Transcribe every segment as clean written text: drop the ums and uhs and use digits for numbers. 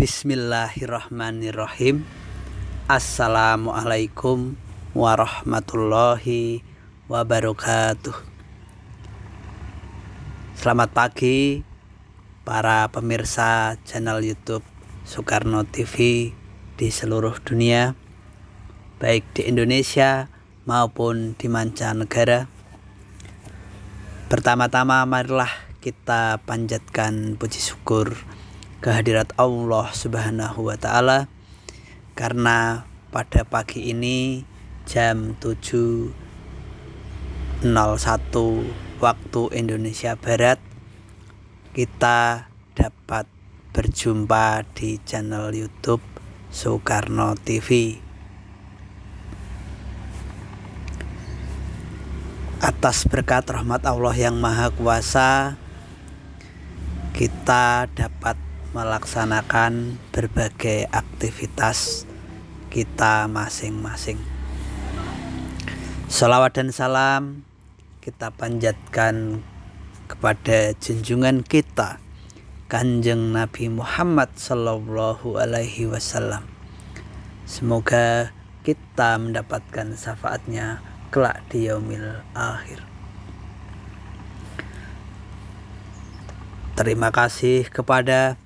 Bismillahirrahmanirrahim. Assalamualaikum warahmatullahi wabarakatuh. Selamat pagi para pemirsa channel YouTube Soekarno TV di seluruh dunia, baik di Indonesia maupun di mancanegara. Pertama-tama marilah kita panjatkan puji syukur kehadirat Allah Subhanahu wa Ta'ala, karena pada pagi ini jam 7.01 waktu Indonesia Barat kita dapat berjumpa di channel YouTube Soekarno TV. Atas berkat rahmat Allah yang Maha Kuasa, kita dapat melaksanakan berbagai aktivitas kita masing-masing. Shalawat dan salam kita panjatkan kepada junjungan kita Kanjeng Nabi Muhammad Sallallahu Alaihi Wasallam. Semoga kita mendapatkan syafaatnya kelak di yaumil akhir. Terima kasih kepada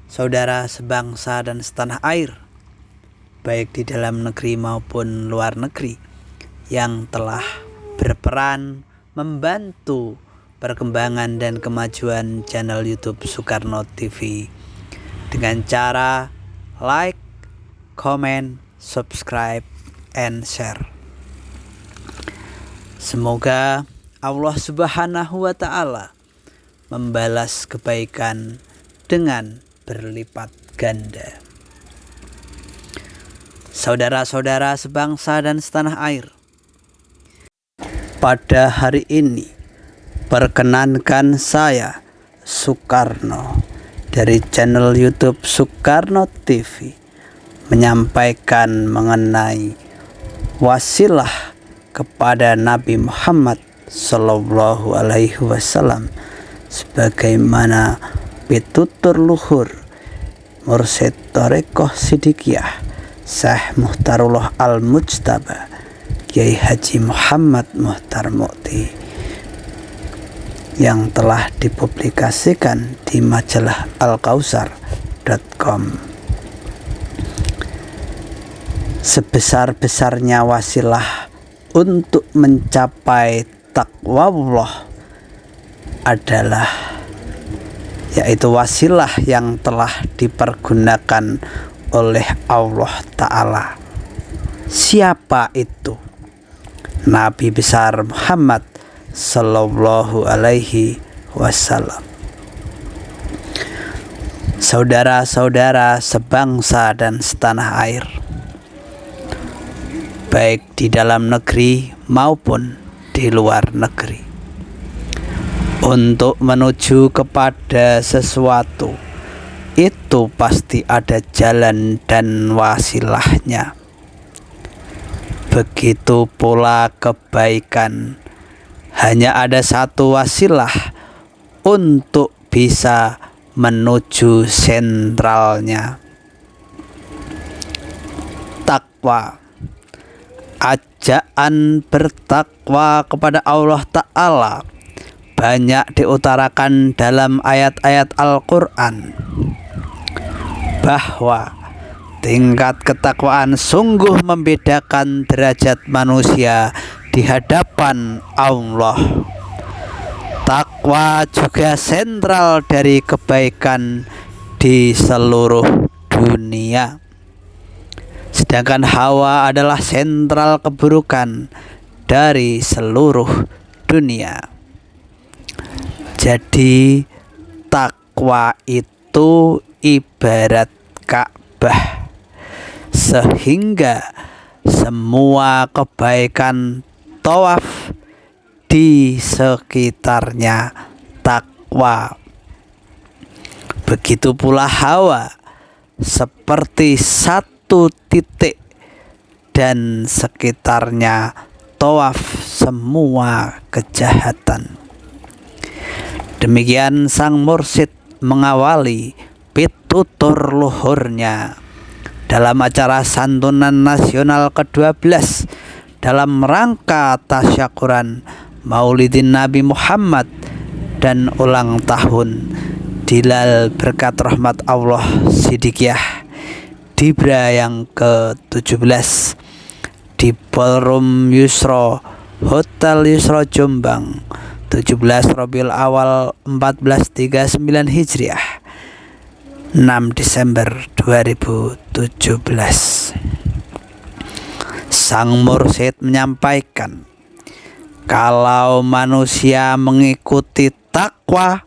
saudara sebangsa dan setanah air, baik di dalam negeri maupun luar negeri, yang telah berperan membantu perkembangan dan kemajuan channel YouTube Soekarno TV dengan cara like, comment, subscribe, and share. Semoga Allah Subhanahu wa Ta'ala membalas kebaikan dengan berlipat ganda. Saudara-saudara sebangsa dan setanah air, pada hari ini perkenankan saya Soekarno dari channel YouTube Soekarno TV menyampaikan mengenai wasilah kepada Nabi Muhammad Sallallahu Alaihi Wasallam sebagaimana pitutur luhur Mursyid Thariqah Sidikiyah Syekh Muhtarullah Al-Mujtaba Kiai Haji Muhammad Muhtar Mukti yang telah dipublikasikan di majalah alkausar.com. Sebesar-besarnya wasilah untuk mencapai takwa Allah adalah yaitu wasilah yang telah dipergunakan oleh Allah Ta'ala. Siapa itu? Nabi besar Muhammad Sallallahu Alaihi Wasallam. Saudara-saudara sebangsa dan setanah air, baik di dalam negeri maupun di luar negeri, untuk menuju kepada sesuatu itu pasti ada jalan dan wasilahnya. Begitu pula kebaikan, hanya ada satu wasilah untuk bisa menuju sentralnya. Takwa, ajaan bertakwa kepada Allah Ta'ala banyak diutarakan dalam ayat-ayat Al-Quran, bahwa tingkat ketakwaan sungguh membedakan derajat manusia di hadapan Allah. Takwa juga sentral dari kebaikan di seluruh dunia, sedangkan hawa adalah sentral keburukan dari seluruh dunia. Jadi takwa itu ibarat Ka'bah, sehingga semua kebaikan tawaf di sekitarnya takwa. Begitu pula hawa seperti satu titik dan sekitarnya tawaf semua kejahatan. Demikian sang mursyid mengawali tutur luhurnya. Dalam acara santunan nasional ke-12 dalam rangka tasyakuran Maulidin Nabi Muhammad dan ulang tahun Dilal Berkat Rahmat Allah Siddiqiyah Dibra yang ke-17 di Ballroom Yusra Hotel Yusra Jombang, 17 Rabiul Awal 1439 Hijriah, 6 Desember 2017. Sang Mursyid menyampaikan, kalau manusia mengikuti takwa,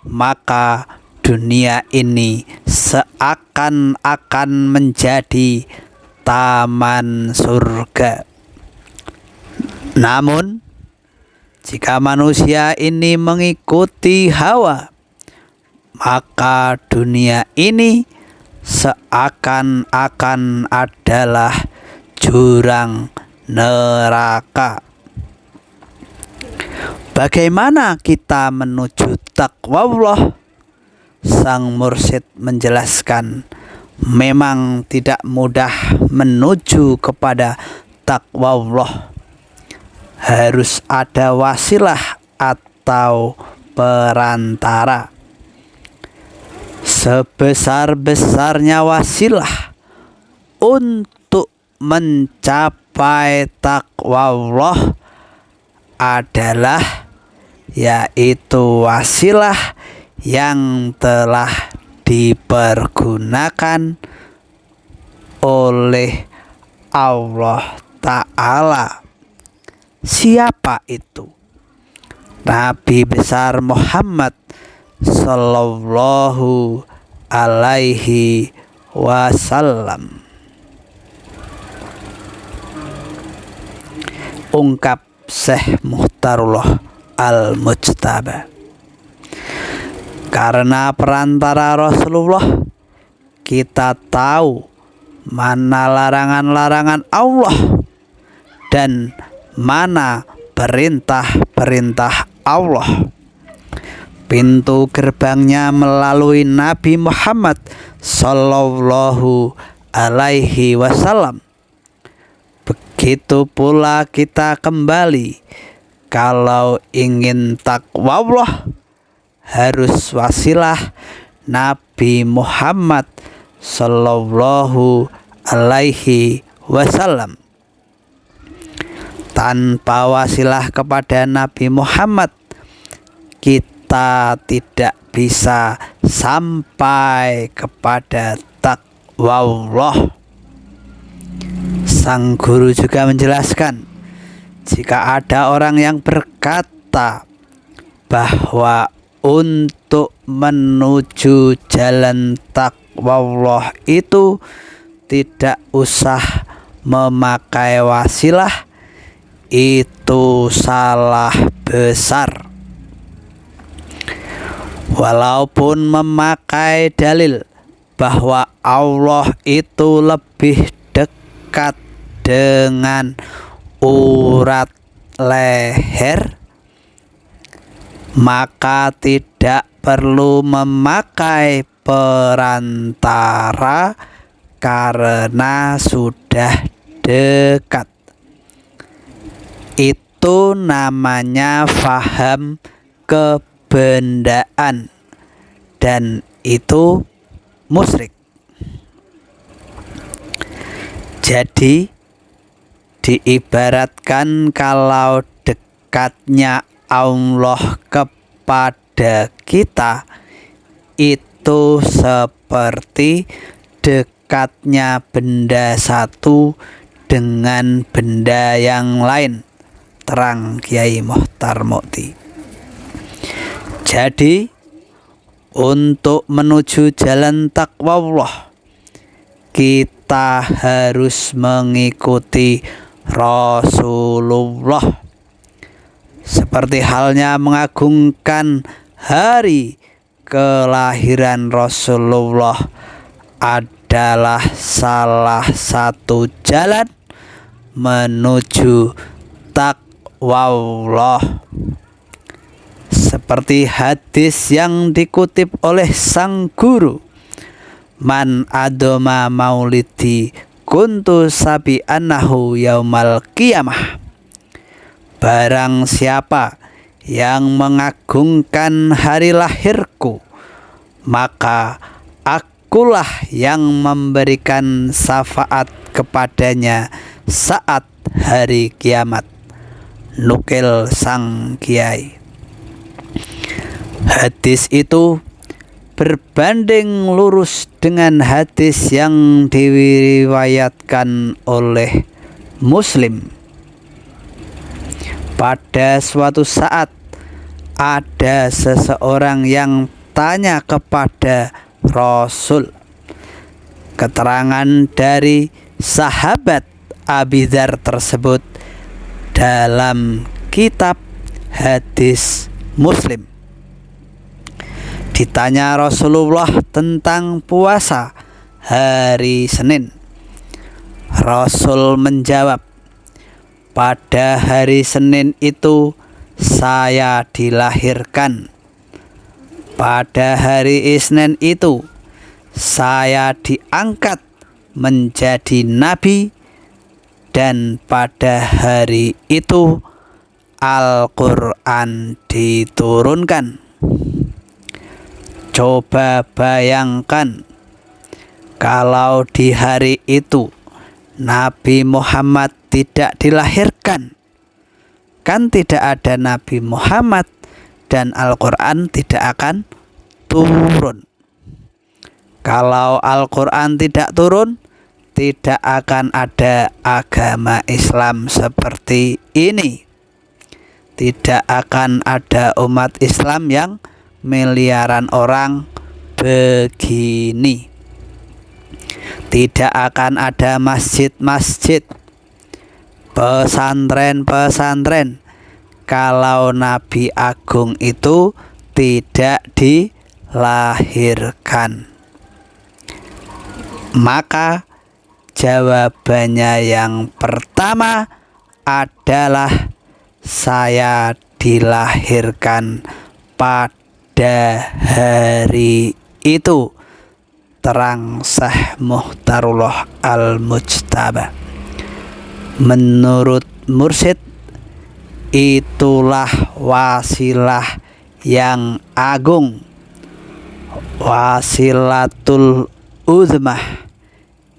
maka dunia ini seakan-akan menjadi taman surga. Namun, jika manusia ini mengikuti hawa, maka dunia ini seakan-akan adalah jurang neraka. Bagaimana kita menuju takwa Allah? Sang Mursyid menjelaskan, memang tidak mudah menuju kepada takwa Allah. Harus ada wasilah atau perantara. Sebesar-besarnya wasilah untuk mencapai takwa Allah adalah yaitu wasilah yang telah dipergunakan oleh Allah Ta'ala. Siapa itu? Nabi besar Muhammad Sallallahu Alaihi Wasallam. Ungkap Syekh Muhtarullah Al-Mujtaba, karena perantara Rasulullah kita tahu mana larangan-larangan Allah dan mana perintah-perintah Allah. Pintu gerbangnya melalui Nabi Muhammad Sallallahu Alaihi Wasallam. Begitu pula kita kembali, kalau ingin takwa Allah harus wasilah Nabi Muhammad Sallallahu Alaihi Wasallam. Tanpa wasilah kepada Nabi Muhammad, kita tidak bisa sampai kepada takwa Allah. Sang guru juga menjelaskan, jika ada orang yang berkata bahwa untuk menuju jalan takwa Allah itu tidak usah memakai wasilah, itu salah besar. Walaupun memakai dalil bahwa Allah itu lebih dekat dengan urat leher, maka tidak perlu memakai perantara karena sudah dekat. Itu namanya faham kebendaan dan itu musyrik. Jadi diibaratkan kalau dekatnya Allah kepada kita itu seperti dekatnya benda satu dengan benda yang lain. Terang Kiai Mohtar Mukti. Jadi untuk menuju jalan takwa Allah, kita harus mengikuti Rasulullah. Seperti halnya mengagungkan hari kelahiran Rasulullah adalah salah satu jalan menuju takwa Allah. Seperti hadis yang dikutip oleh sang guru, Man adoma maulidi kuntu sabi annahu yaumal qiyamah. Barang siapa yang mengagungkan hari lahirku, maka akulah yang memberikan syafaat kepadanya saat hari kiamat. Nukil sang kiai. Hadis itu berbanding lurus dengan hadis yang diriwayatkan oleh Muslim. Pada suatu saat ada seseorang yang tanya kepada Rasul. Keterangan dari sahabat Abi Dzar tersebut dalam kitab hadis Muslim. Ditanya Rasulullah tentang puasa hari Senin. Rasul menjawab, pada hari Senin itu saya dilahirkan. Pada hari Isnin itu saya diangkat menjadi nabi. Dan pada hari itu Al-Quran diturunkan. Coba bayangkan kalau di hari itu Nabi Muhammad tidak dilahirkan. Kan tidak ada Nabi Muhammad dan Al-Quran tidak akan turun. Kalau Al-Quran tidak turun, tidak akan ada agama Islam seperti ini. Tidak akan ada umat Islam yang miliaran orang begini. Tidak akan ada masjid-masjid, pesantren-pesantren, kalau Nabi Agung itu tidak dilahirkan. Maka jawabannya yang pertama adalah saya dilahirkan pada hari itu. Terang Syekh Muhtarullah Al-Mujtaba. Menurut mursyid, itulah wasilah yang agung, wasilatul uzmah,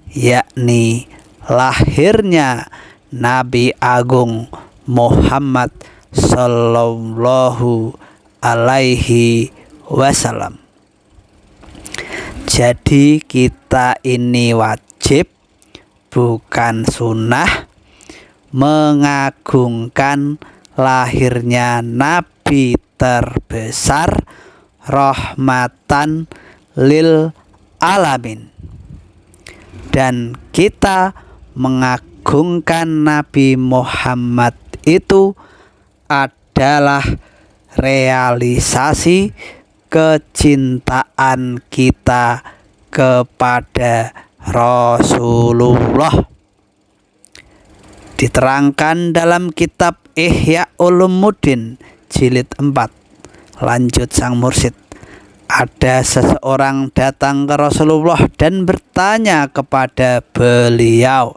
yakni lahirnya Nabi Agung Muhammad Sallallahu Alaihi Wasallam. Jadi kita ini wajib, bukan sunnah, mengagungkan lahirnya Nabi terbesar rahmatan lil alamin. Dan kita mengagungkan Nabi Muhammad itu adalah realisasi kecintaan kita kepada Rasulullah. Diterangkan dalam kitab Ihya Ulumuddin jilid 4. Lanjut sang mursyid. Ada seseorang datang ke Rasulullah dan bertanya kepada beliau,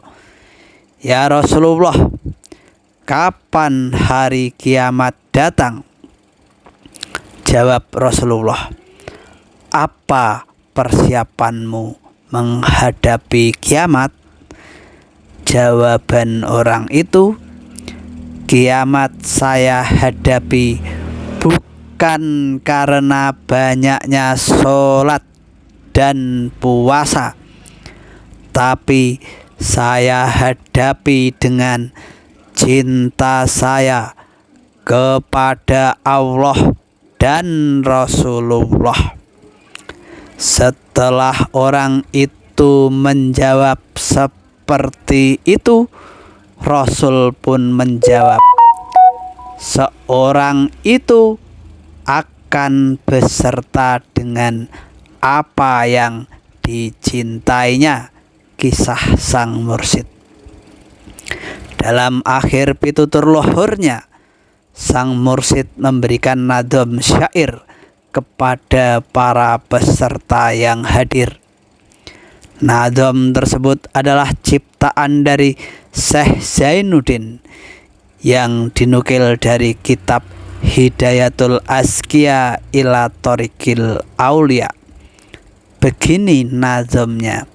"Ya Rasulullah, kapan hari kiamat datang?" Jawab Rasulullah, "Apa persiapanmu menghadapi kiamat?" Jawaban orang itu, "Kiamat saya hadapi bukan karena banyaknya sholat dan puasa, tapi saya hadapi dengan cinta saya kepada Allah dan Rasulullah." Setelah orang itu menjawab seperti itu, Rasul pun menjawab, "Seorang itu akan beserta dengan apa yang dicintainya." Kisah sang mursyid. Dalam akhir pitutur luhurnya, sang mursyid memberikan nadham syair kepada para peserta yang hadir. Nazm tersebut adalah ciptaan dari Syekh Zainuddin yang dinukil dari kitab Hidayatul Azkiya ila Thoriqil Aulia. Begini nazmnya: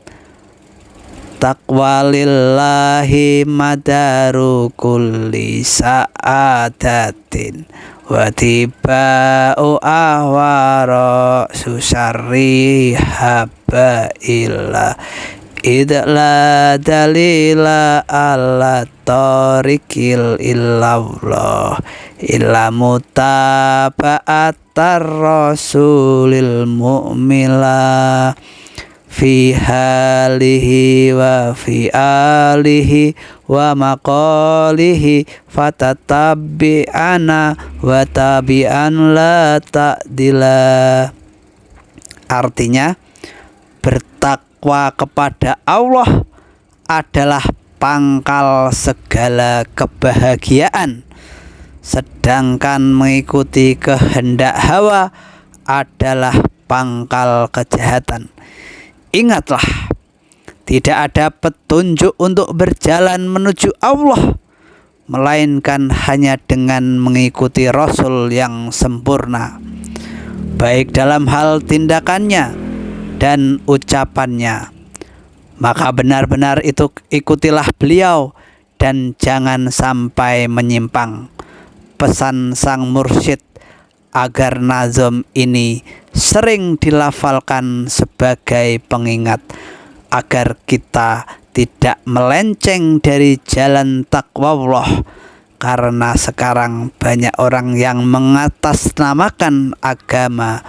taqwalillahi madaru kulli sa'adatin wa tiba'u ahwara susarri habaila idla dalila ala tariqil illallah illa mutaba'atar rasulil mu'mila fi halihi wa fi alihi wa maqalihi fatatabi'ana wa tabi'an la ta'dila. Artinya, bertakwa kepada Allah adalah pangkal segala kebahagiaan, sedangkan mengikuti kehendak hawa adalah pangkal kejahatan. Ingatlah, tidak ada petunjuk untuk berjalan menuju Allah melainkan hanya dengan mengikuti Rasul yang sempurna, baik dalam hal tindakannya dan ucapannya. Maka benar-benar itu ikutilah beliau dan jangan sampai menyimpang. Pesan sang mursyid agar nazm ini sering dilafalkan sebagai pengingat agar kita tidak melenceng dari jalan taqwallah, karena sekarang banyak orang yang mengatasnamakan agama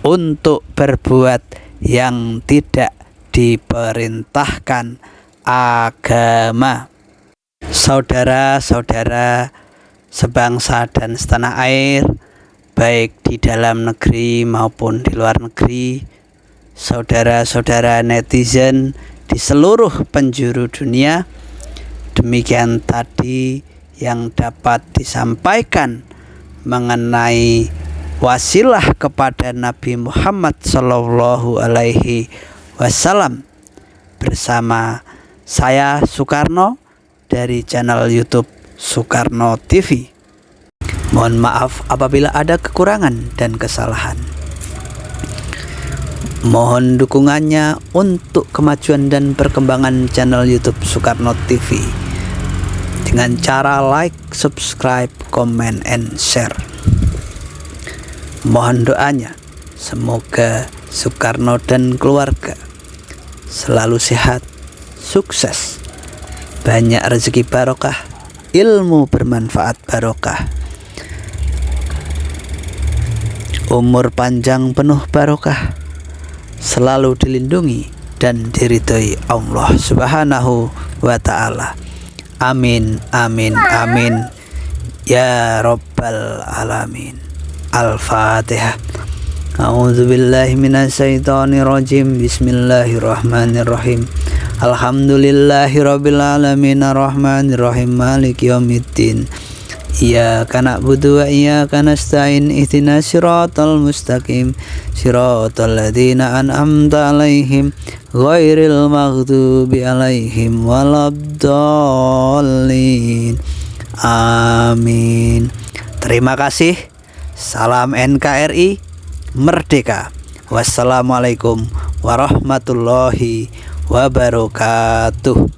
untuk berbuat yang tidak diperintahkan agama. Saudara-saudara sebangsa dan setanah air, baik di dalam negeri maupun di luar negeri, saudara-saudara netizen di seluruh penjuru dunia, demikian tadi yang dapat disampaikan mengenai wasilah kepada Nabi Muhammad Sallallahu Alaihi Wasallam bersama saya Soekarno dari channel YouTube Soekarno TV. Mohon maaf apabila ada kekurangan dan kesalahan. Mohon dukungannya untuk kemajuan dan perkembangan channel YouTube Soekarno TV dengan cara like, subscribe, comment, and share. Mohon doanya, semoga Soekarno dan keluarga selalu sehat, sukses, banyak rezeki barokah, ilmu bermanfaat barokah, umur panjang penuh barokah, selalu dilindungi dan diridhoi Allah Subhanahu wa ta'ala. Amin, amin, amin, ya Rabbal Alamin. Al-Fatihah. A'udzubillahi minasyaitonirrajim. Bismillahirrahmanirrahim. Alhamdulillahi rabbil alamin, arrahmanirrahim, maliki yaumiddin. Iyyaka na'budu wa iyyaka nasta'in, ihdinas siratal mustaqim, siratal ladzina an'amta 'alaihim ghairil maghdubi 'alaihim waladdallin. Amin. Terima kasih. Salam NKRI Merdeka. Wassalamualaikum warahmatullahi wabarakatuh.